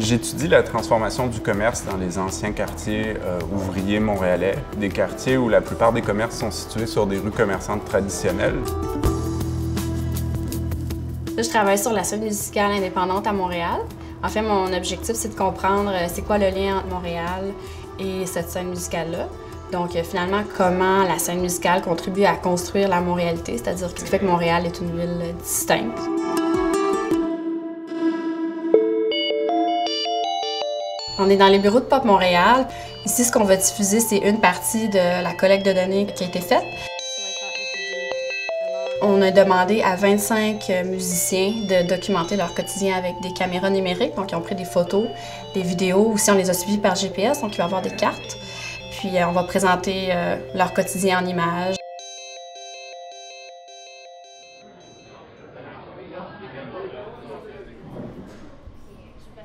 J'étudie la transformation du commerce dans les anciens quartiers ouvriers montréalais, des quartiers où la plupart des commerces sont situés sur des rues commerçantes traditionnelles. Je travaille sur la scène musicale indépendante à Montréal. En fait, mon objectif, c'est de comprendre c'est quoi le lien entre Montréal et cette scène musicale-là. Donc, finalement, comment la scène musicale contribue à construire la montréalité, c'est-à-dire ce qui fait que Montréal est une ville distincte. On est dans les bureaux de Pop Montréal. Ici, ce qu'on va diffuser, c'est une partie de la collecte de données qui a été faite. On a demandé à 25 musiciens de documenter leur quotidien avec des caméras numériques. Donc, ils ont pris des photos, des vidéos. Aussi, on les a suivis par GPS, donc il va y avoir des cartes. Puis, on va présenter leur quotidien en images.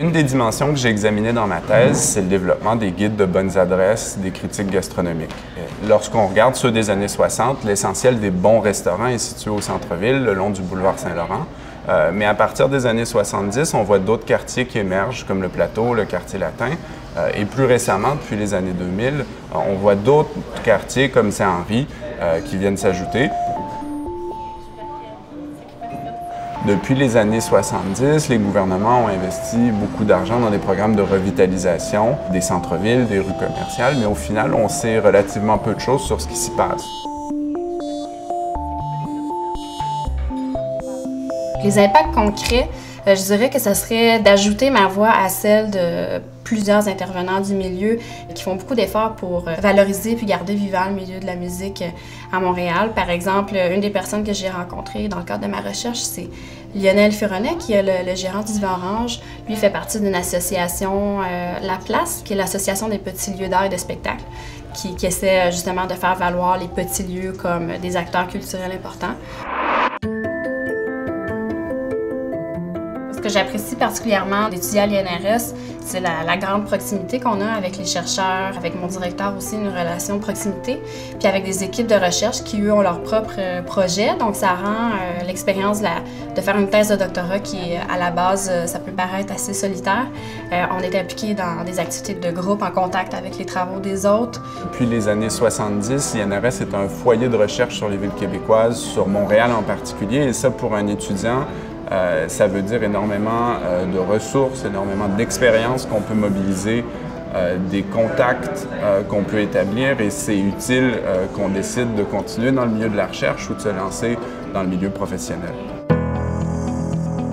Une des dimensions que j'ai examinées dans ma thèse, c'est le développement des guides de bonnes adresses, des critiques gastronomiques. Lorsqu'on regarde ceux des années 60, l'essentiel des bons restaurants est situé au centre-ville, le long du boulevard Saint-Laurent. Mais à partir des années 70, on voit d'autres quartiers qui émergent, comme le Plateau, le quartier latin. Et plus récemment, depuis les années 2000, on voit d'autres quartiers comme Saint-Henri qui viennent s'ajouter. Depuis les années 70, les gouvernements ont investi beaucoup d'argent dans des programmes de revitalisation des centres-villes, des rues commerciales, mais au final, on sait relativement peu de choses sur ce qui s'y passe. Les impacts concrets, je dirais que ce serait d'ajouter ma voix à celle de plusieurs intervenants du milieu qui font beaucoup d'efforts pour valoriser puis garder vivant le milieu de la musique à Montréal. Par exemple, une des personnes que j'ai rencontrées dans le cadre de ma recherche, c'est Lionel Furonnet, qui est le gérant du Divan Orange. Lui fait partie d'une association, La Place, qui est l'association des petits lieux d'art et de spectacle, qui essaie justement de faire valoir les petits lieux comme des acteurs culturels importants. Ce que j'apprécie particulièrement d'étudier à l'INRS, c'est la grande proximité qu'on a avec les chercheurs, avec mon directeur aussi, une relation de proximité, puis avec des équipes de recherche qui, eux, ont leur propre projet. Donc, ça rend l'expérience de faire une thèse de doctorat qui, à la base, ça peut paraître assez solitaire. On est impliqué dans des activités de groupe en contact avec les travaux des autres. Depuis les années 70, l'INRS est un foyer de recherche sur les villes québécoises, sur Montréal en particulier, et ça, pour un étudiant, ça veut dire énormément de ressources, énormément d'expériences qu'on peut mobiliser, des contacts qu'on peut établir, et c'est utile qu'on décide de continuer dans le milieu de la recherche ou de se lancer dans le milieu professionnel.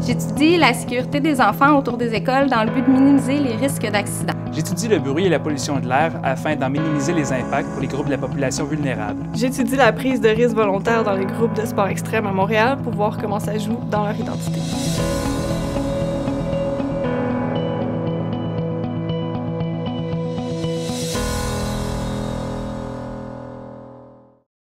J'étudie la sécurité des enfants autour des écoles dans le but de minimiser les risques d'accidents. J'étudie le bruit et la pollution de l'air afin d'en minimiser les impacts pour les groupes de la population vulnérable. J'étudie la prise de risques volontaires dans les groupes de sport extrême à Montréal pour voir comment ça joue dans leur identité.